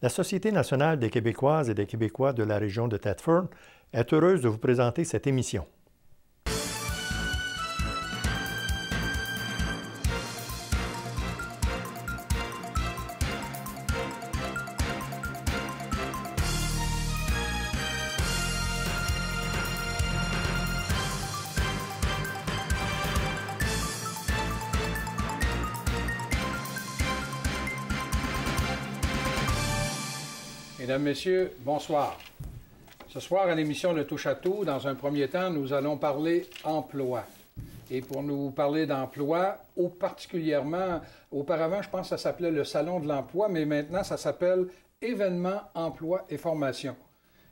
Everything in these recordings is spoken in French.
La Société nationale des Québécoises et des Québécois de la région de Thetford est heureuse de vous présenter cette émission. Mesdames, Messieurs, bonsoir. Ce soir, à l'émission de Touche à tout, dans un premier temps, nous allons parler emploi. Et pour nous parler d'emploi, particulièrement, auparavant, je pense que ça s'appelait le Salon de l'emploi, mais maintenant, ça s'appelle Événements, emploi et formation.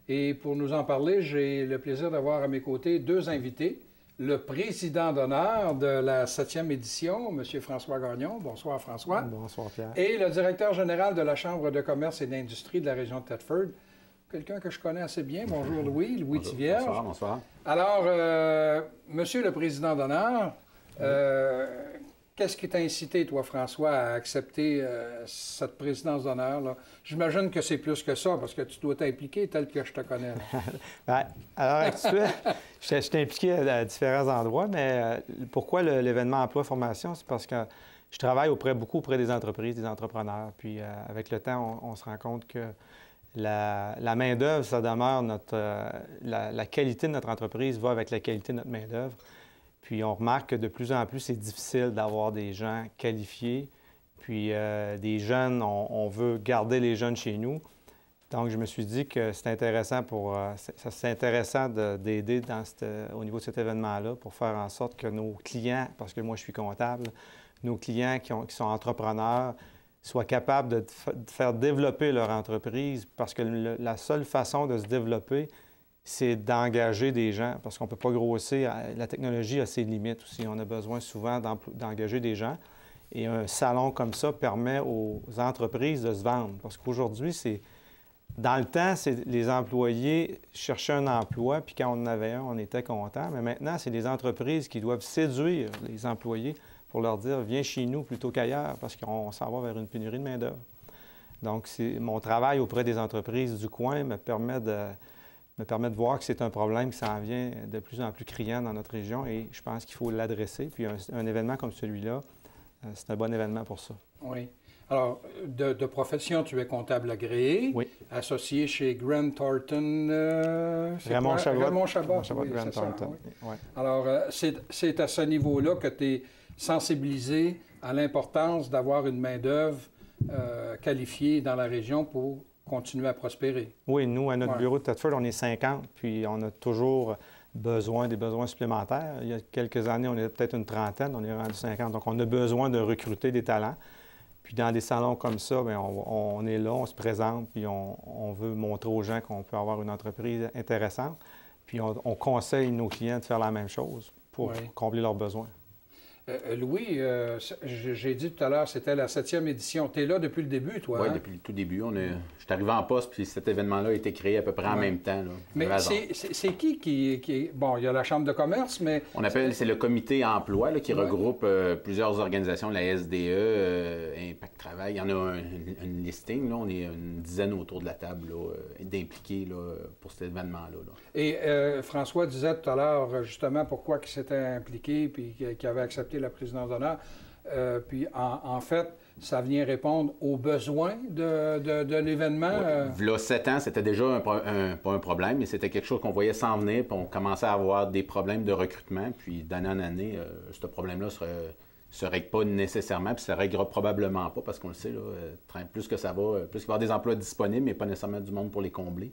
Et pour nous en parler, j'ai le plaisir d'avoir à mes côtés deux invités. Le président d'honneur de la 7e édition, M. François Gagnon. Bonsoir, François. Bonsoir, Pierre. Et le directeur général de la Chambre de commerce et d'industrie de la région de Thetford, quelqu'un que je connais assez bien. Bonjour, Louis Tivierge. Bonsoir, bonsoir. Alors, Monsieur le président d'honneur, qu'est-ce qui t'a incité, toi, François, à accepter cette présidence d'honneur? J'imagine que c'est plus que ça, parce que tu dois t'impliquer tel que je te connais. Bien, à l'heure actuelle, je suis impliqué à différents endroits, mais pourquoi l'événement emploi-formation? C'est parce que je travaille beaucoup auprès des entreprises, des entrepreneurs. Puis avec le temps, on se rend compte que la main-d'œuvre, ça demeure la qualité de notre entreprise va avec la qualité de notre main-d'œuvre. Puis on remarque que de plus en plus, c'est difficile d'avoir des gens qualifiés. Puis des jeunes, on veut garder les jeunes chez nous. Donc, je me suis dit que c'est intéressant d'aider au niveau de cet événement-là pour faire en sorte que nos clients, parce que moi, je suis comptable, nos clients qui sont entrepreneurs soient capables de faire développer leur entreprise parce que la seule façon de se développer, c'est d'engager des gens, parce qu'on ne peut pas grossir. La technologie a ses limites aussi. On a besoin souvent d'engager des gens. Et un salon comme ça permet aux entreprises de se vendre. Parce qu'aujourd'hui, dans le temps, les employés cherchaient un emploi, puis quand on en avait un, on était content. Mais maintenant, c'est les entreprises qui doivent séduire les employés pour leur dire « Viens chez nous plutôt qu'ailleurs », parce qu'on s'en va vers une pénurie de main-d'œuvre. Donc, mon travail auprès des entreprises du coin me permet de voir que c'est un problème qui s'en vient de plus en plus criant dans notre région et je pense qu'il faut l'adresser. Puis un événement comme celui-là, c'est un bon événement pour ça. Oui. Alors, de profession, tu es comptable agréé, oui. Associé chez Grant Thornton. Raymond Chabot. Raymond Chabot, oui, Grant Thornton. Oui. Oui. Alors, c'est à ce niveau-là que tu es sensibilisé à l'importance d'avoir une main-d'œuvre qualifiée dans la région pour continuer à prospérer. Oui, nous, à notre bureau de Thetford, on est 50, puis on a toujours des besoins supplémentaires. Il y a quelques années, on était peut-être une trentaine, on est rendu 50. Donc, on a besoin de recruter des talents. Puis dans des salons comme ça, bien, on est là, on se présente, puis on veut montrer aux gens qu'on peut avoir une entreprise intéressante. Puis on conseille nos clients de faire la même chose pour combler leurs besoins. Louis, j'ai dit tout à l'heure, c'était la 7e édition. Tu es là depuis le début, toi? Oui, hein? depuis le tout début. Je suis arrivé en poste, puis cet événement-là a été créé à peu près en même temps. Là. Mais c'est qui... Bon, il y a la Chambre de commerce, mais... C'est le comité emploi là, qui regroupe plusieurs organisations, la SDE, Impact Travail. Il y en a un listing. Là. On est une dizaine autour de la table d'impliqués pour cet événement-là. Là. Et François disait tout à l'heure, justement, pourquoi il s'était impliqué puis qu'il avait accepté la présidence d'honneur. Puis, en fait, ça vient répondre aux besoins de l'événement. Il y a 7 ans, c'était déjà pas un problème, mais c'était quelque chose qu'on voyait s'en venir, puis on commençait à avoir des problèmes de recrutement. Puis, d'année en année, ce problème-là se règle pas nécessairement, puis ça ne réglera probablement pas, parce qu'on le sait, là, plus que ça va, plus qu'il va y avoir des emplois disponibles, mais pas nécessairement du monde pour les combler.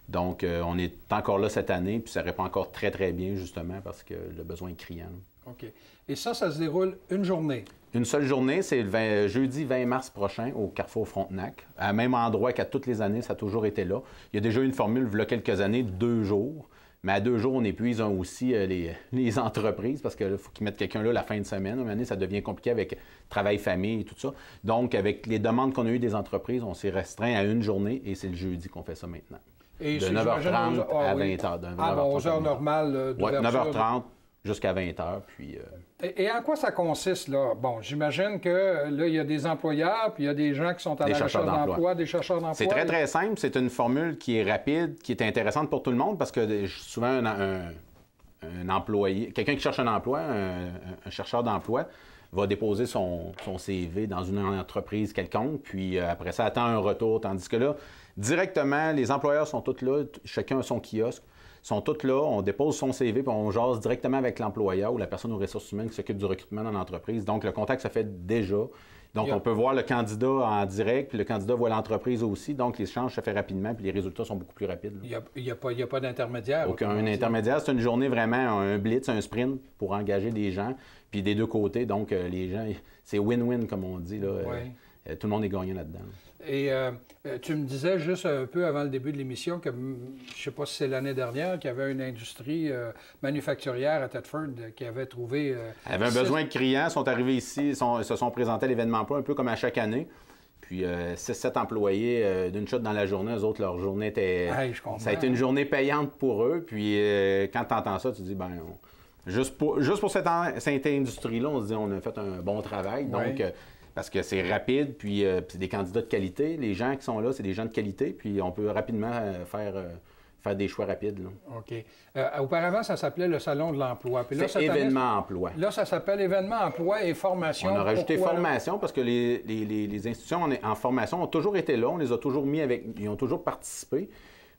Donc, on est encore là cette année, puis ça répond encore très, très bien, justement, parce que le besoin est criant. OK. Et ça se déroule une journée? Une seule journée, c'est le jeudi 20 mars prochain au Carrefour Frontenac. À même endroit qu'à toutes les années, ça a toujours été là. Il y a déjà eu une formule, il y a quelques années, de 2 jours. Mais à 2 jours, on épuise aussi les entreprises parce qu'il faut qu'ils mettent quelqu'un là la fin de semaine. À un moment donné, ça devient compliqué avec travail-famille et tout ça. Donc, avec les demandes qu'on a eues des entreprises, on s'est restreint à une journée et c'est le jeudi qu'on fait ça maintenant. Et de 9h30 à 20h. À 11h normales d'ouverture. Oui, 9h30. jusqu'à 20 heures. Puis, Et en quoi ça consiste, là? Bon, j'imagine que là, il y a des employeurs, puis il y a des gens qui sont à la recherche d'emploi, des chercheurs d'emploi. C'est très, très simple. C'est une formule qui est rapide, qui est intéressante pour tout le monde parce que souvent, un employé, quelqu'un qui cherche un emploi, un chercheur d'emploi, va déposer son CV dans une entreprise quelconque, puis après ça, attend un retour. Tandis que là, directement, les employeurs sont tous là, chacun a son kiosque, sont tous là, on dépose son CV, puis on jase directement avec l'employeur ou la personne aux ressources humaines qui s'occupe du recrutement dans l'entreprise. Donc, le contact se fait déjà. Donc, on peut voir le candidat en direct, puis le candidat voit l'entreprise aussi. Donc, l'échange se fait rapidement, puis les résultats sont beaucoup plus rapides. Il n'y a pas d'intermédiaire. Aucun intermédiaire. C'est une journée vraiment, un blitz, un sprint pour engager des gens, puis des deux côtés. Donc, les gens, c'est win-win, comme on dit. Là. Oui. Tout le monde est gagnant là-dedans. Et tu me disais juste un peu avant le début de l'émission que, je ne sais pas si c'est l'année dernière, qu'il y avait une industrie manufacturière à Thetford qui avait trouvé... Elle avait un besoin criant, sont arrivés ici, se sont présentés à l'événement emploi un peu comme à chaque année. Puis 6-7 employés d'une shot dans la journée, eux autres, leur journée était... ça a été une journée payante pour eux. Puis quand tu entends ça, tu te dis, ben juste pour cette industrie-là, on se dit, on a fait un bon travail. Donc... parce que c'est rapide, puis c'est des candidats de qualité. Les gens qui sont là, c'est des gens de qualité, puis on peut rapidement faire des choix rapides. Là. OK. Auparavant, ça s'appelait le Salon de l'emploi. C'est événement emploi. Là, ça s'appelle événement emploi et formation. On a rajouté formation parce que les institutions en formation ont toujours été là. On les a toujours mis ils ont toujours participé.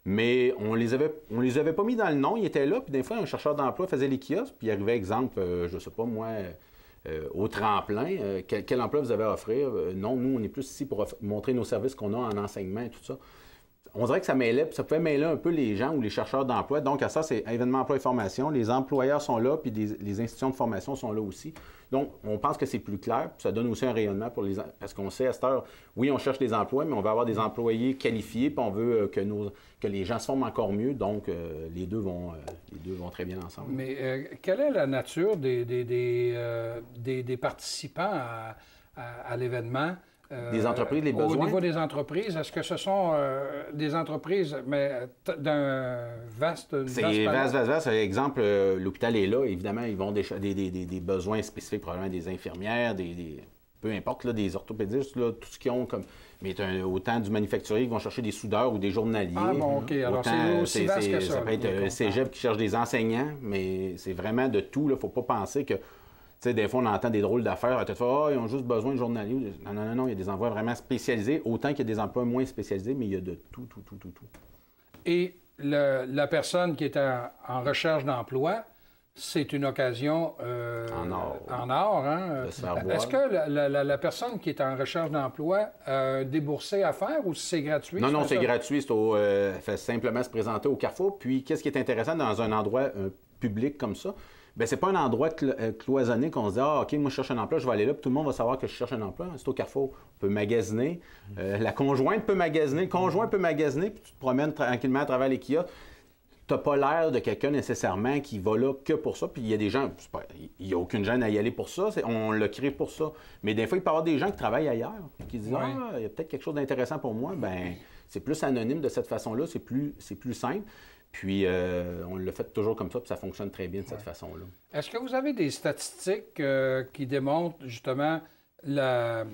Mais on les avait pas mis dans le nom. Ils étaient là, puis des fois, un chercheur d'emploi faisait les kiosques, puis il arrivait, exemple, je sais pas moi... au tremplin, quel emploi vous avez à offrir? Non, nous, on est plus ici pour montrer nos services qu'on a en enseignement et tout ça. On dirait que ça mêlait, puis ça pouvait mêler un peu les gens ou les chercheurs d'emploi. Donc, à ça, c'est événement emploi et formation. Les employeurs sont là, puis les institutions de formation sont là aussi. Donc, on pense que c'est plus clair, puis ça donne aussi un rayonnement pour parce qu'on sait à cette heure, oui, on cherche des emplois, mais on va avoir des employés qualifiés, puis on veut que les gens se forment encore mieux. Donc, les deux vont très bien ensemble. Mais quelle est la nature des participants à l'événement? Des entreprises, les besoins? Au niveau des entreprises, est-ce que ce sont des entreprises d'un vaste... C'est vaste. Exemple, l'hôpital est là. Évidemment, ils vont des besoins spécifiques, probablement des infirmières, peu importe, là, des orthopédistes, là, tout ce qu'ils ont comme... Mais autant du manufacturier qui vont chercher des soudeurs ou des journaliers. Ah bon, OK. Alors, c'est aussi vaste que ça. Ça peut être un cégep qui cherche des enseignants, mais c'est vraiment de tout. Il ne faut pas penser que... Tu sais, des fois, on entend des drôles d'affaires. Peut-être, ils ont juste besoin de journaliers. Non. Il y a des emplois vraiment spécialisés, autant qu'il y a des emplois moins spécialisés, mais il y a de tout. Et la personne qui est en recherche d'emploi, c'est une occasion en or, hein? De se faire voir. Est-ce que la personne qui est en recherche d'emploi a déboursé à faire ou c'est gratuit? Non, c'est gratuit. C'est fait simplement se présenter au Carrefour. Puis, qu'est-ce qui est intéressant dans un endroit public comme ça? Bien, c'est pas un endroit cloisonné qu'on se dit « Ah, OK, moi, je cherche un emploi, je vais aller là, puis tout le monde va savoir que je cherche un emploi. » C'est au Carrefour. On peut magasiner. La conjointe peut magasiner. Le conjoint peut magasiner, puis tu te promènes tranquillement à travers les kiosques. Tu n'as pas l'air de quelqu'un nécessairement qui va là que pour ça. Puis il y a des gens, il n'y a aucune gêne à y aller pour ça. On l'a créé pour ça. Mais des fois, il peut y avoir des gens qui travaillent ailleurs, puis qui disent « Ah, il y a peut-être quelque chose d'intéressant pour moi. » Bien, c'est plus anonyme de cette façon-là. C'est plus simple. Puis, on le fait toujours comme ça, puis ça fonctionne très bien de cette façon-là. Est-ce que vous avez des statistiques qui démontrent justement la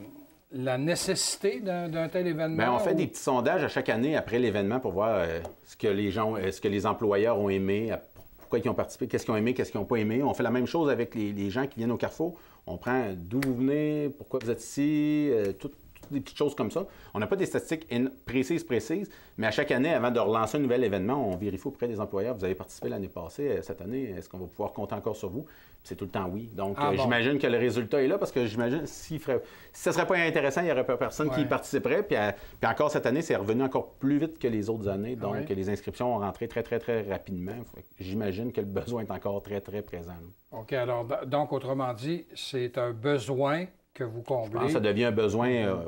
nécessité d'un tel événement? Bien, on fait des petits sondages à chaque année après l'événement pour voir ce que les employeurs ont aimé, pourquoi ils ont participé, qu'est-ce qu'ils ont aimé, qu'est-ce qu'ils n'ont pas aimé. On fait la même chose avec les gens qui viennent au Carrefour. On prend d'où vous venez, pourquoi vous êtes ici, toutes des petites choses comme ça. On n'a pas des statistiques précises, mais à chaque année, avant de relancer un nouvel événement, on vérifie auprès des employeurs. Vous avez participé l'année passée, cette année, est-ce qu'on va pouvoir compter encore sur vous? Puis c'est tout le temps oui. Donc, j'imagine que le résultat est là parce que j'imagine si ce ne serait pas intéressant, il n'y aurait pas personne qui y participerait. Puis encore cette année, c'est revenu encore plus vite que les autres années. Donc, les inscriptions ont rentré très, très, très rapidement. J'imagine que le besoin est encore très, très présent. OK. Alors, donc, autrement dit, c'est un besoin que vous comblez. Je pense que ça devient un besoin.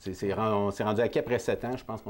On s'est rendu à après 7 ans. Je pense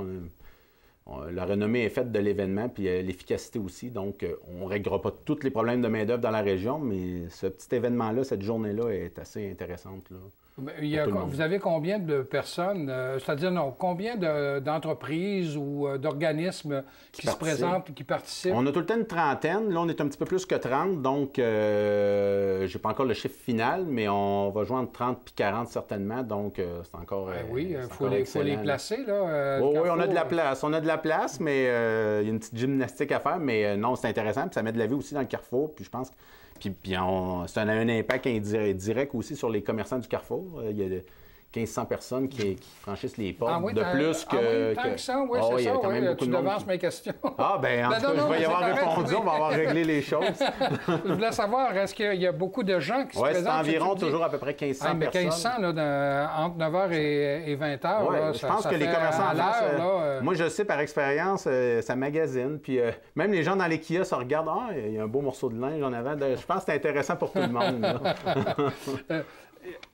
la renommée est faite de l'événement, puis l'efficacité aussi. Donc, on ne réglera pas tous les problèmes de main-d'œuvre dans la région, mais ce petit événement-là, cette journée-là, est assez intéressante, là. Vous avez combien de personnes, c'est-à-dire non, combien d'entreprises ou d'organismes qui se présentent, qui participent? On a tout le temps une trentaine. Là, on est un petit peu plus que 30, donc je n'ai pas encore le chiffre final, mais on va jouer entre 30 et 40 certainement, donc c'est encore oui, il faut les placer, là. Oui, on a de la place. On a de la place, mais il y a une petite gymnastique à faire, mais non, c'est intéressant, puis ça met de la vie aussi dans le Carrefour, puis je pense que ça a un impact direct aussi sur les commerçants du Carrefour. Il y a 1500 personnes qui franchissent les portes de plus que... tant que ça, oui, c'est ça. Oui, tu devances mes questions. Ah, bien, en tout cas, je vais y avoir répondu. On va avoir réglé les choses. Je voulais savoir, est-ce qu'il y a beaucoup de gens qui se présentent? Oui, c'est environ toujours à peu près 1500 personnes. 1500, là, entre 9h et 20h, ouais, là, je pense que les commerçants à l'heure... Moi, je sais par expérience, ça magasine. Puis même les gens dans les kiosques regardent, il y a un beau morceau de linge en avant. Je pense que c'est intéressant pour tout le monde.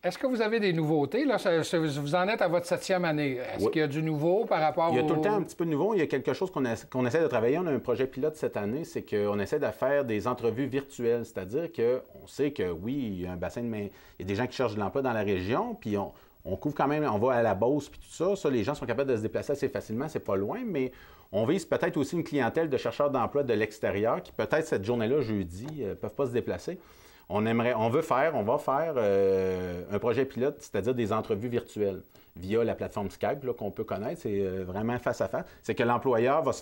Est-ce que vous avez des nouveautés? Là? Vous en êtes à votre 7e année. Est-ce qu'il y a du nouveau par rapport au... Il y a tout le temps un petit peu de nouveau. Il y a quelque chose qu'on essaie de travailler. On a un projet pilote cette année, c'est qu'on essaie de faire des entrevues virtuelles. C'est-à-dire qu'on sait que, oui, il y a un bassin de main... Il y a des gens qui cherchent de l'emploi dans la région, puis on couvre quand même, on va à la Beauce, puis tout ça. Ça, les gens sont capables de se déplacer assez facilement, c'est pas loin, mais on vise peut-être aussi une clientèle de chercheurs d'emploi de l'extérieur qui, peut-être cette journée-là, jeudi, ne peuvent pas se déplacer. On va faire un projet pilote, c'est-à-dire des entrevues virtuelles via la plateforme Skype qu'on peut connaître. C'est vraiment face à face. C'est que l'employeur va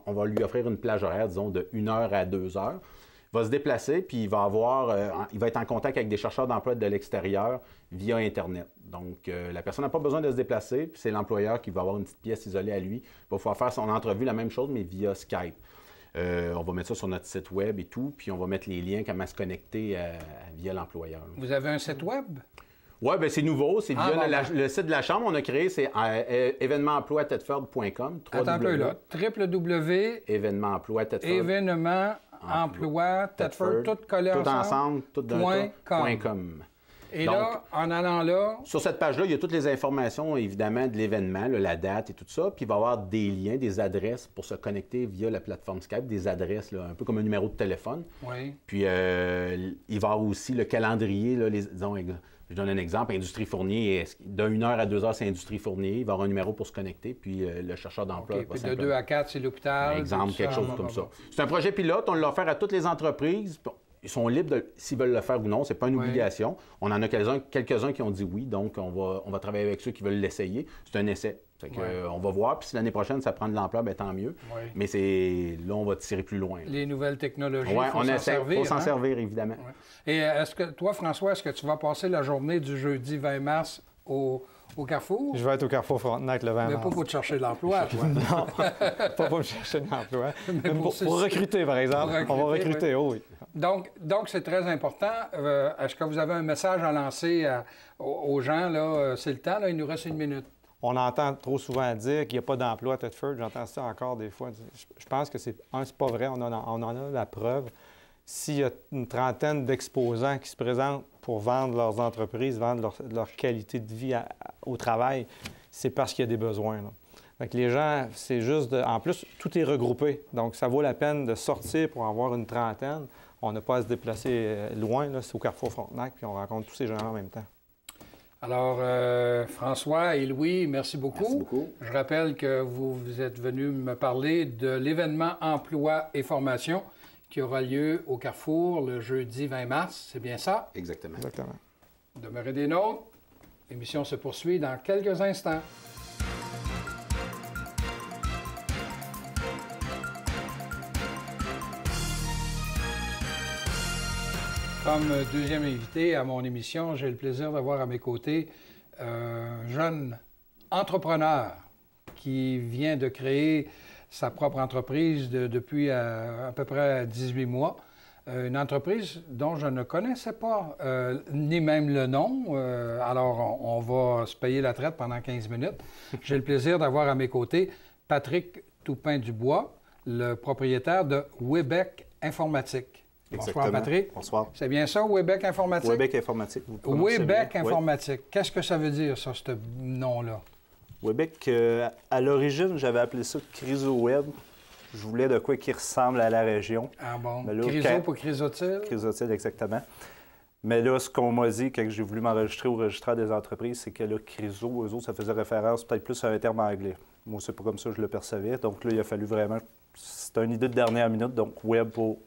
on va lui offrir une plage horaire, disons, de 1 heure à 2 heures. Il va se déplacer, puis il va être en contact avec des chercheurs d'emploi de l'extérieur via Internet. Donc, la personne n'a pas besoin de se déplacer, puis c'est l'employeur qui va avoir une petite pièce isolée à lui. Il va pouvoir faire son entrevue, la même chose, mais via Skype. On va mettre ça sur notre site web et tout, puis on va mettre les liens comment se connecter via l'employeur. Vous avez un site web? Oui, bien c'est nouveau. C'est via le site de la Chambre. On a créé, c'est événementemploi-tedford.com. Attends un peu là. Événementemploi-tedford. Tout collé ensemble. Tout d'un .com. Et donc, là, en allant là... Sur cette page-là, il y a toutes les informations, évidemment, de l'événement, la date et tout ça. Puis il va y avoir des liens, des adresses pour se connecter via la plateforme Skype, des adresses, là, un peu comme un numéro de téléphone. Oui. Puis il va y avoir aussi le calendrier, là, disons, je donne un exemple, Industrie Fournier, de 1 heure à 2 heures, c'est Industrie Fournier. Il va y avoir un numéro pour se connecter, puis le chercheur d'emploi. Okay, puis de 2 à 4, c'est l'hôpital. Exemple, quelque chose comme ça. C'est un projet pilote, on l'a offert à toutes les entreprises. Ils sont libres s'ils veulent le faire ou non. Ce n'est pas une obligation. On en a quelques-uns qui ont dit oui, donc on va travailler avec ceux qui veulent l'essayer. C'est un essai. On va voir, puis si l'année prochaine, ça prend de l'ampleur, bien tant mieux. Oui. Mais là, on va tirer plus loin. Les nouvelles technologies, il faut s'en servir, évidemment. Ouais. Et toi, François, est-ce que tu vas passer la journée du jeudi 20 mars au Carrefour? Je vais être au Carrefour Frontenac le 20 mars. Mais pas pour te chercher de l'emploi, toi. Non, pas pour me chercher de l'emploi. Pour recruter, par exemple. On va recruter, oui. Donc, c'est très important. Est-ce que vous avez un message à lancer aux gens? Là? C'est le temps, là, il nous reste 1 minute. On entend trop souvent dire qu'il n'y a pas d'emploi à Tedford. J'entends ça encore des fois. Je pense que c'est pas vrai. On en a la preuve. S'il y a une trentaine d'exposants qui se présentent pour vendre leurs entreprises, vendre leur qualité de vie au travail, c'est parce qu'il y a des besoins. Là. Fait que les gens, c'est juste en plus, tout est regroupé. Donc, ça vaut la peine de sortir pour en avoir une trentaine. On n'a pas à se déplacer loin. Là, c'est au Carrefour Frontenac, puis on rencontre tous ces gens en même temps. Alors, François et Louis, merci beaucoup. Merci beaucoup. Je rappelle que vous êtes venus me parler de l'événement Emploi et formation qui aura lieu au Carrefour le jeudi 20 mars. C'est bien ça? Exactement. Demeurez des nôtres. L'émission se poursuit dans quelques instants. Comme deuxième invité à mon émission, j'ai le plaisir d'avoir à mes côtés un jeune entrepreneur qui vient de créer sa propre entreprise depuis à peu près 18 mois. Une entreprise dont je ne connaissais pas, ni même le nom. Alors, on va se payer la traite pendant 15 minutes. J'ai le plaisir d'avoir à mes côtés Patrick Toupin-Dubois, le propriétaire de Webec Informatique. Exactement. Bonsoir, Patrick. Bonsoir. C'est bien ça, Webec Informatique? Webec Informatique. Webec Informatique. Oui. Qu'est-ce que ça veut dire, ça, ce nom-là? Webec, à l'origine, j'avais appelé ça ChrysoWeb. Je voulais de quoi qui ressemble à la région. Ah bon? Là, Chryso pour chrysotile? Chrysotile, exactement. Mais là, ce qu'on m'a dit quand j'ai voulu m'enregistrer au registraire des entreprises, c'est que là, CRISO, eux autres, ça faisait référence peut-être plus à un terme anglais. Moi, c'est pas comme ça que je le percevais. Donc là, il a fallu vraiment... C'est une idée de dernière minute, donc web pour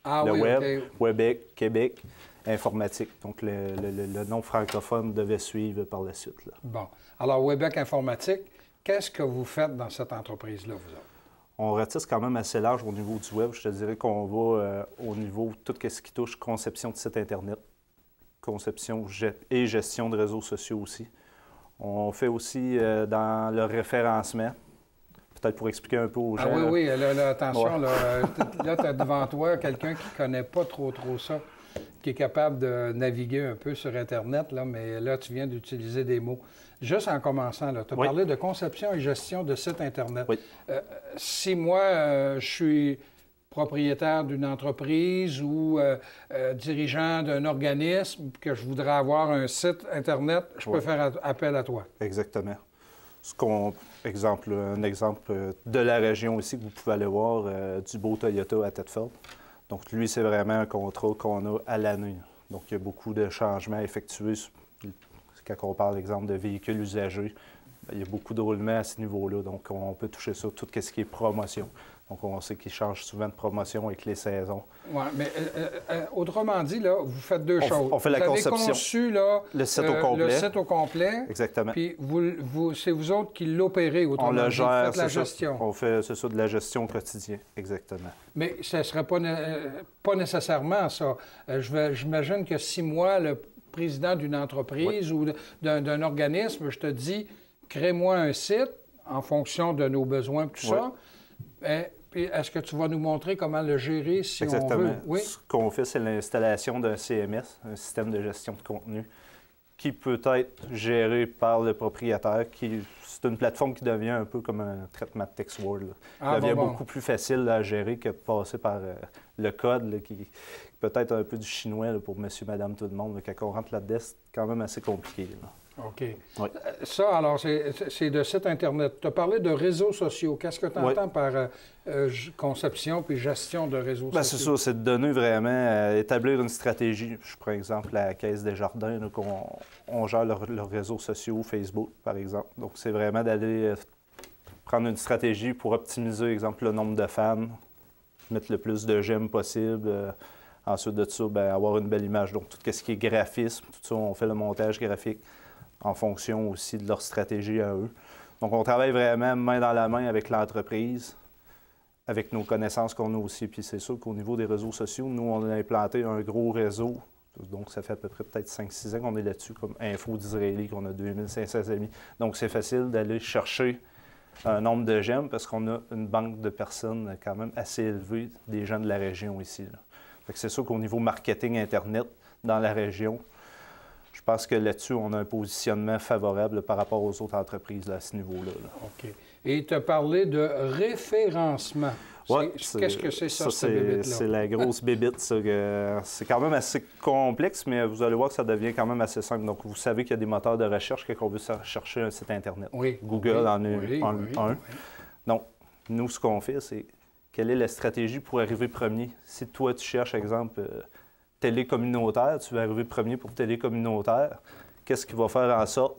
le web, OK. Québec, Québec, informatique. Donc le nom francophone devait suivre par la suite. Là. Bon. Alors, Webec Informatique, qu'est-ce que vous faites dans cette entreprise-là, vous autres? On ratisse quand même assez large au niveau du web. Je te dirais qu'on va au niveau de tout ce qui touche conception de site Internet, conception et gestion de réseaux sociaux aussi. On fait aussi dans le référencement, peut-être pour expliquer un peu aux gens. Ah oui, oui, là, attention, Ouais. là, tu as devant toi quelqu'un qui ne connaît pas trop ça, qui est capable de naviguer un peu sur Internet, là, mais là, tu viens d'utiliser des mots. Juste en commençant, tu as Oui. parlé de conception et gestion de sites Internet. Oui. Si moi, je suis propriétaire d'une entreprise ou dirigeant d'un organisme, que je voudrais avoir un site Internet, je peux Oui. faire appel à toi. Exactement. Un exemple de la région aussi que vous pouvez aller voir, du beau Toyota à Thetford. Donc, lui, c'est vraiment un contrat qu'on a à l'année. Donc, il y a beaucoup de changements effectués. Quand on parle, exemple, de véhicules usagés, il y a beaucoup de roulements à ce niveau-là. Donc, on peut toucher ça, tout ce qui est promotion. Donc, on sait qu'ils changent souvent de promotion avec les saisons. Oui, mais autrement dit, là, vous faites deux choses. On fait la conception. Vous avez conçu là, Le site au complet. le site au complet. Exactement. Puis c'est vous autres qui l'opérez, autrement On le dit. gère, Vous faites la c'est ça. gestion. On fait, c'est ça, de la gestion au quotidien. Exactement. Mais ce ne serait pas nécessairement ça. J'imagine que si moi, le président d'une entreprise ou d'un organisme, je te dis, crée-moi un site en fonction de nos besoins, tout ça, puis est-ce que tu vas nous montrer comment le gérer si Exactement. on veut? Oui. Ce qu'on fait, c'est l'installation d'un CMS, un système de gestion de contenu, qui peut être géré par le propriétaire. C'est une plateforme qui devient un peu comme un traitement de text Word. Là. Devient beaucoup plus facile à gérer que de passer par le code, là, qui peut être un peu du chinois là, pour monsieur, madame, tout le monde. Là. Quand on rentre là-dedans, c'est quand même assez compliqué. Là. OK. Oui. Ça, alors, c'est de site Internet. Tu as parlé de réseaux sociaux. Qu'est-ce que tu entends par conception puis gestion de réseaux Bien, c'est sociaux? ça, c'est de donner vraiment, établir une stratégie. Je prends exemple la Caisse des Jardins, là, on gère leurs réseaux sociaux, Facebook, par exemple. Donc, c'est vraiment d'aller prendre une stratégie pour optimiser, exemple, le nombre de fans, mettre le plus de j'aime possible. Ensuite de ça, bien, avoir une belle image. Donc, tout ce qui est graphisme, tout ça, on fait le montage graphique en fonction aussi de leur stratégie à eux. Donc, on travaille vraiment main dans la main avec l'entreprise, avec nos connaissances qu'on a aussi. Puis c'est sûr qu'au niveau des réseaux sociaux, nous, on a implanté un gros réseau. Donc, ça fait à peu près peut-être 5-6 ans qu'on est là-dessus, comme Info d'Israéli, qu'on a 2500 amis. Donc, c'est facile d'aller chercher un nombre de j'aime parce qu'on a une banque de personnes quand même assez élevée, des gens de la région ici. Là. Fait que c'est sûr qu'au niveau marketing Internet dans la région, je pense que là-dessus, on a un positionnement favorable par rapport aux autres entreprises là, à ce niveau-là. Là. OK. Et tu as parlé de référencement. Ouais, qu'est-ce que c'est ça, cette bébite-là? C'est la grosse bébite. Ça, c'est quand même assez complexe, mais vous allez voir que ça devient quand même assez simple. Donc, vous savez qu'il y a des moteurs de recherche quand on veut chercher un site Internet. Oui. Google en est oui, un. oui. Donc, nous, ce qu'on fait, c'est quelle est la stratégie pour arriver premier? Si toi, tu cherches, exemple, télé communautaire, tu vas arriver premier pour télé communautaire. Qu'est-ce qui va faire en sorte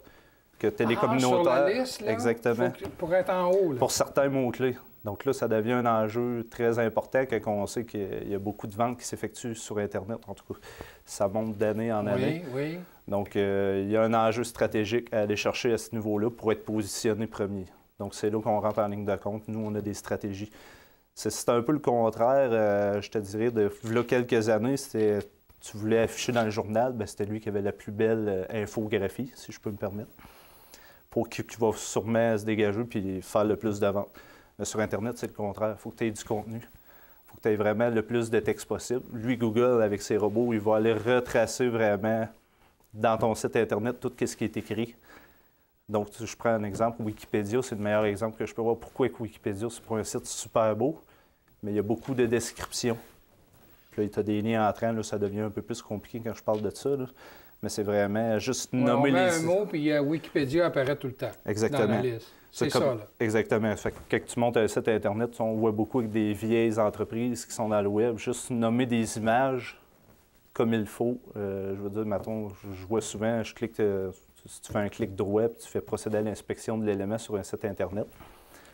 que télé communautaire... Sur la liste, là, exactement. Pour être en haut. Là. Pour certains mots-clés. Donc là, ça devient un enjeu très important quand on sait qu'il y a beaucoup de ventes qui s'effectuent sur Internet. En tout cas, ça monte d'année en année. Oui. Donc, il y a un enjeu stratégique à aller chercher à ce niveau-là pour être positionné premier. Donc, c'est là qu'on rentre en ligne de compte. Nous, on a des stratégies. C'est un peu le contraire, je te dirais, de là, quelques années, c'était tu voulais afficher dans le journal, bien, c'était lui qui avait la plus belle infographie, si je peux me permettre, pour qui va sûrement se dégager puis faire le plus de ventes. Mais sur Internet, c'est le contraire. Il faut que tu aies du contenu. Il faut que tu aies vraiment le plus de texte possible. Lui, Google, avec ses robots, il va aller retracer vraiment dans ton site Internet tout ce qui est écrit. Donc, je prends un exemple. Wikipédia, c'est le meilleur exemple que je peux voir. Pourquoi avec Wikipédia? C'est pour un site super beau, mais il y a beaucoup de descriptions. Puis là, tu as des liens entre eux, ça devient un peu plus compliqué quand je parle de ça. Là. Mais c'est vraiment juste nommer les... On met un mot, puis Wikipédia apparaît tout le temps. Exactement. Dans la liste. C'est ça, là. Exactement. Fait que quand tu montes un site Internet, on voit beaucoup avec des vieilles entreprises qui sont dans le web. Juste nommer des images comme il faut. Je veux dire, mettons, je vois souvent, si tu fais un clic droit puis tu fais procéder à l'inspection de l'élément sur un site Internet,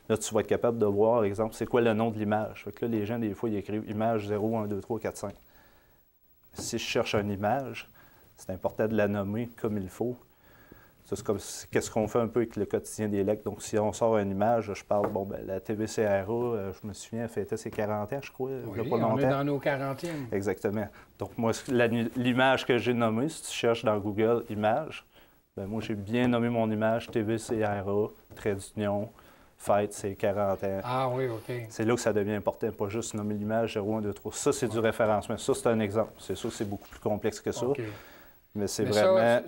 là, tu vas être capable de voir, par exemple, c'est quoi le nom de l'image. Fait que là, les gens, des fois, ils écrivent image 0, 1, 2, 3, 4, 5. Si je cherche une image, c'est important de la nommer comme il faut. C'est comme qu'est-ce qu'on fait un peu avec le quotidien des lecs. Donc, si on sort une image, je parle, bon, ben la TVCRA, je me souviens, elle fêtait ses 40 ans, je crois, il Oui, y a pas longtemps. on est dans nos 40e. Exactement. Donc, moi, l'image que j'ai nommée, si tu cherches dans Google image, ben moi, j'ai bien nommé mon image TVCRA, trait d'union, fête, c'est 40 ans. Ah oui, OK. C'est là que ça devient important, pas juste nommer l'image 0, 1, 2, 3. Ça, c'est du référencement. Ça, c'est un exemple. C'est sûr que c'est beaucoup plus complexe que ça. OK. Mais c'est Mais vraiment...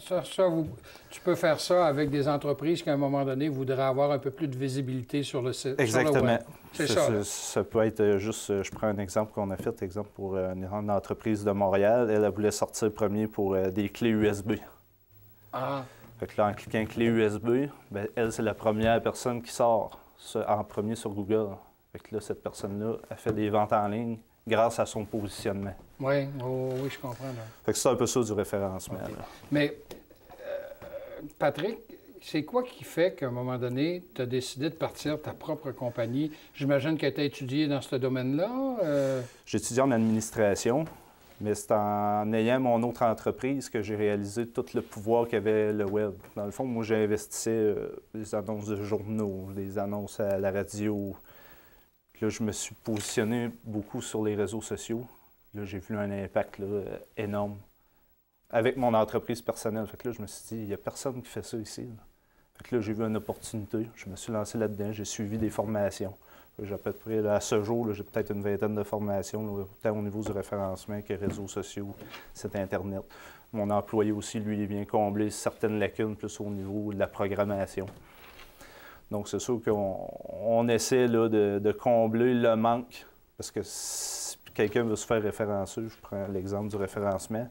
tu peux faire ça avec des entreprises qui, à un moment donné, voudraient avoir un peu plus de visibilité sur le site. Exactement. Sur le web. C'est ça. Ça peut être juste, je prends un exemple qu'on a fait, exemple pour une entreprise de Montréal. Elle voulait sortir premier pour des clés USB. Ah, Fait que là, en cliquant clé USB, bien, elle, c'est la première personne qui sort en premier sur Google. Fait que là, cette personne-là, elle fait des ventes en ligne grâce à son positionnement. oui, oui, je comprends. Là. Fait que c'est un peu ça du référencement. OK. Là. Mais, Patrick, c'est quoi qui fait qu'à un moment donné, tu as décidé de partir ta propre compagnie? J'imagine que tu as étudié dans ce domaine-là. J'ai étudié en administration, mais c'est en ayant mon autre entreprise que j'ai réalisé tout le pouvoir qu'avait le web. Dans le fond, moi, j'ai investi des annonces de journaux, des annonces à la radio. Là, je me suis positionné beaucoup sur les réseaux sociaux. Là, j'ai vu un impact là, énorme avec mon entreprise personnelle. Fait que là, je me suis dit, il n'y a personne qui fait ça ici. Là. Fait que là, j'ai vu une opportunité. Je me suis lancé là-dedans. J'ai suivi des formations. J'ai à peu près, là, à ce jour, j'ai peut-être une vingtaine de formations, là, tant au niveau du référencement que réseaux sociaux, site Internet. Mon employé aussi, lui, il vient combler certaines lacunes plus au niveau de la programmation. Donc, c'est sûr qu'on essaie là, de combler le manque, parce que si quelqu'un veut se faire référencer, je prends l'exemple du référencement,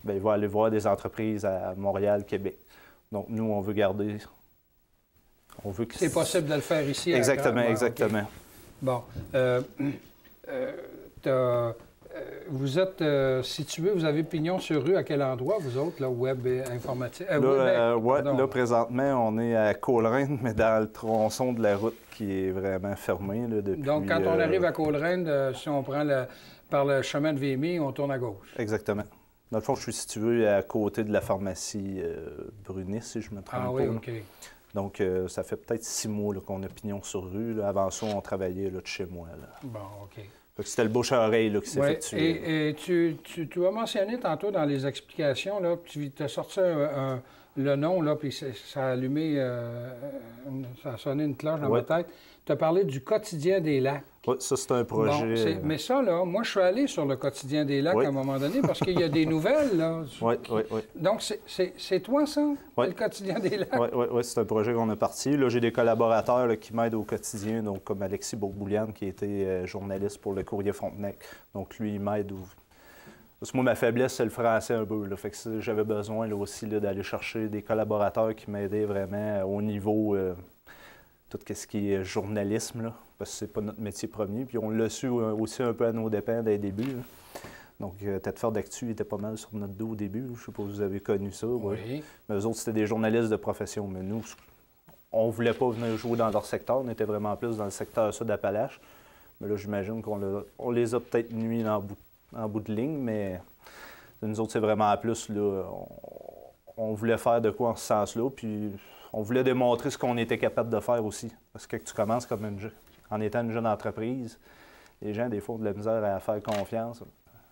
bien, il va aller voir des entreprises à Montréal, Québec. Donc, nous, on veut garder... On veut que C'est possible de le faire ici. Exactement, à exactement. Okay. Bon. Vous êtes situé, vous avez pignon sur rue à quel endroit, vous autres, là, web et informatique? Là, présentement, on est à Coleraine, mais dans le tronçon de la route qui est vraiment fermé là, depuis... Donc, quand on arrive à Coleraine, si on prend par le chemin de Vémy, on tourne à gauche. Exactement. Dans le fond, je suis situé à côté de la pharmacie Brunis, si je me trompe pas. Ah oui, OK. Donc, ça fait peut-être 6 mois qu'on a pignon sur rue. Là. Avant ça, on travaillait là, de chez moi. Là. Bon, OK. C'était le bouche à oreille là, qui s'est Et effectué. tu as mentionné tantôt dans les explications, là, que tu as sorti le nom, là, puis ça a allumé, ça a sonné une cloche dans ma tête. Tu as parlé du Quotidien des lacs. Oui, ça, c'est un projet... Bon, mais ça, là, moi, je suis allé sur le Quotidien des lacs à un moment donné parce qu'il y a des nouvelles, là. Oui. Donc, c'est toi, ça, le Quotidien des lacs? Oui, c'est un projet qu'on a parti. Là, j'ai des collaborateurs là, qui m'aident au quotidien, donc comme Alexis Bourbouliane, qui était journaliste pour le Courrier Frontenac. Donc, lui, il m'aide. Parce que moi, ma faiblesse, c'est le français un peu. Là. Fait que j'avais besoin là, aussi là, d'aller chercher des collaborateurs qui m'aidaient vraiment au niveau... tout ce qui est journalisme, là, parce que c'est pas notre métier premier. Puis on l'a su aussi un peu à nos dépens dès le début. Là. Donc, Tête-Fort d'Actu était pas mal sur notre dos au début. Je ne sais pas si vous avez connu ça. Oui. Mais eux autres, c'était des journalistes de profession. Mais nous, on ne voulait pas venir jouer dans leur secteur. On était vraiment plus dans le secteur sud-Appalaches. Mais là, j'imagine qu'on les a peut-être nuits en bout de ligne. Mais nous autres, c'est vraiment plus, là, on voulait faire de quoi en ce sens-là. Puis... on voulait démontrer ce qu'on était capable de faire aussi. Parce que tu commences comme en étant une jeune entreprise, les gens, des fois, ont de la misère à faire confiance.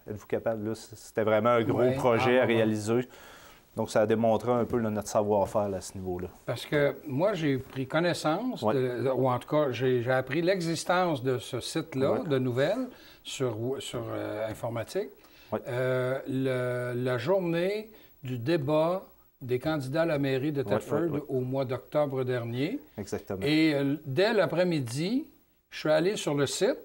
Êtes-vous capable? Là, c'était vraiment un gros projet à réaliser. Donc, ça a démontré un peu là, notre savoir-faire là, à ce niveau-là. Parce que moi, j'ai pris connaissance, ou en tout cas, j'ai appris l'existence de ce site-là, de nouvelles, sur informatique. La journée du débat des candidats à la mairie de Thetford au mois d'octobre dernier. Exactement. Et dès l'après-midi, je suis allé sur le site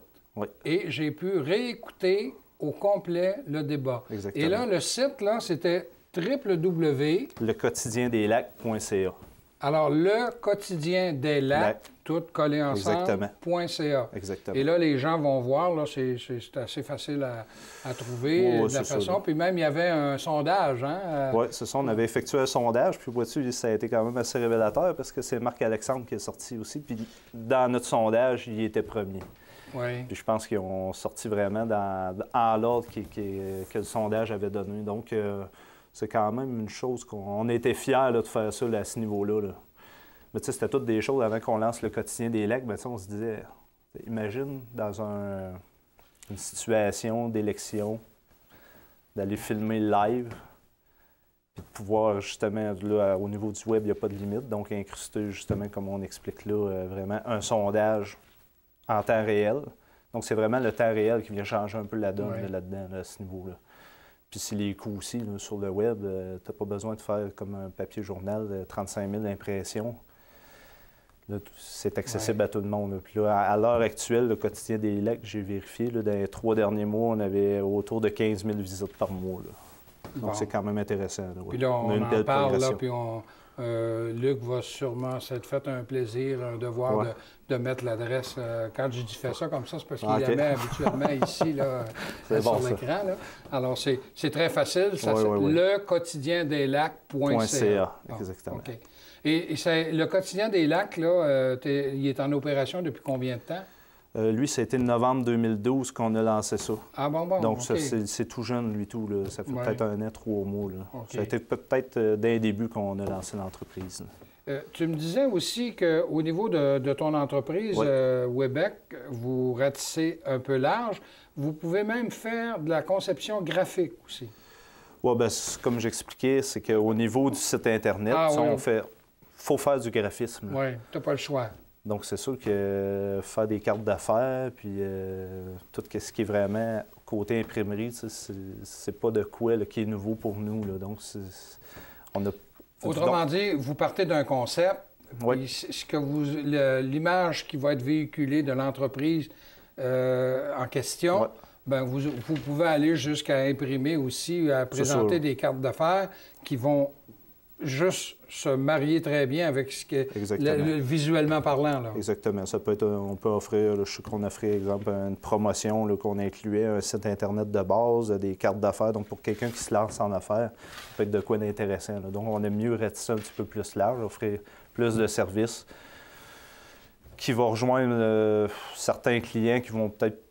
et j'ai pu réécouter au complet le débat. Exactement. Et là, le site, là, c'était www. Lequotidiendeslacs.ca. Alors, le quotidien des lacs, tout collé ensemble, .ca. Exactement. Et là, les gens vont voir, là, c'est assez facile à trouver de la façon. Ça, puis même, il y avait un sondage, hein? Oui, c'est ça. On avait effectué un sondage, puis vois-tu, ça a été quand même assez révélateur parce que c'est Marc-Alexandre qui est sorti aussi. Puis dans notre sondage, il était premier. Oui. Puis je pense qu'ils ont sorti vraiment en l'ordre que le sondage avait donné. Donc, c'est quand même une chose qu'on était fiers de faire ça là, à ce niveau-là. Là. Mais tu sais, c'était toutes des choses avant qu'on lance le quotidien des lacs. Bien, on se disait, imagine dans une situation d'élection, d'aller filmer live, puis de pouvoir justement, là, au niveau du web, il n'y a pas de limite. Donc, incruster justement, comme on explique là, vraiment un sondage en temps réel. Donc, c'est vraiment le temps réel qui vient changer un peu la donne là-dedans, là, à ce niveau-là. Puis c'est les coûts aussi, là, sur le web, tu n'as pas besoin de faire comme un papier journal, 35 000 impressions. Là, c'est accessible à tout le monde. Là. Puis là, à l'heure actuelle, le quotidien des lacs, j'ai vérifié, là, dans les 3 derniers mois, on avait autour de 15 000 visites par mois. Là. Donc c'est quand même intéressant. Là, ouais. Puis là, on a une en belle parle, là, puis Luc va sûrement s'être fait un plaisir, un devoir de mettre l'adresse. Quand je dis fait ça comme ça, c'est parce qu'il la met habituellement ici, là, sur l'écran. Alors, c'est très facile. Ça, le quotidien des lacs.ca. Exactement. Okay. Et le quotidien des lacs, là, il est en opération depuis combien de temps? Lui, ça a été novembre 2012 qu'on a lancé ça. Ah bon, donc, okay. c'est tout jeune, lui, tout. Là. Ça fait peut-être 1 an, 3 mois. Là. Okay. Ça a été peut-être dès le début qu'on a lancé l'entreprise. Tu me disais aussi qu'au niveau de ton entreprise, Webec, vous ratissez un peu large. Vous pouvez même faire de la conception graphique aussi. Oui, bien, comme j'expliquais, c'est qu'au niveau du site Internet, faut faire du graphisme. Oui, tu n'as pas le choix. Donc, c'est sûr que faire des cartes d'affaires, puis tout ce qui est vraiment côté imprimerie, c'est pas de quoi là, qui est nouveau pour nous. Là. Donc, on a... Autrement dit, vous partez d'un concept, l'image qui va être véhiculée de l'entreprise en question, bien, vous pouvez aller jusqu'à imprimer aussi, à présenter des cartes d'affaires qui vont juste se marier très bien avec ce que visuellement parlant. Là. Exactement. Ça peut être, on peut offrir, là, je sais qu'on offrait, exemple, une promotion là, qu'on incluait, un site Internet de base, des cartes d'affaires. Donc, pour quelqu'un qui se lance en affaires, ça peut être de quoi d'intéressant. Là. Donc, on aime mieux ratisser un petit peu plus large, offrir plus de services qui vont rejoindre certains clients qui vont peut-être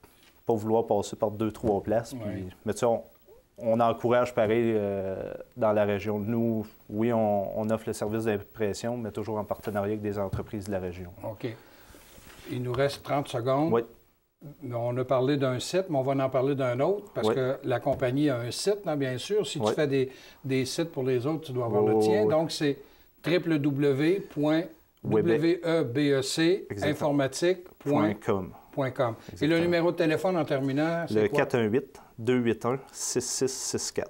pas vouloir passer par 2-3 places. Puis, mais tu sais, on encourage pareil dans la région. Nous, oui, on offre le service d'impression, mais toujours en partenariat avec des entreprises de la région. OK. Il nous reste 30 secondes. Oui. On a parlé d'un site, mais on va en parler d'un autre, parce que la compagnie a un site, hein, bien sûr. Si tu fais des sites pour les autres, tu dois avoir le tien. Donc, c'est www.webecinformatique.com. Et le numéro de téléphone en terminant, c'est quoi? Le 418-281-6664.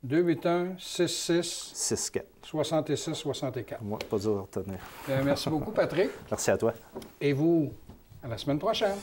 281-6664. 66-64. Moi, pas dur à retenir. Merci beaucoup, Patrick. Merci à toi. Et vous, à la semaine prochaine.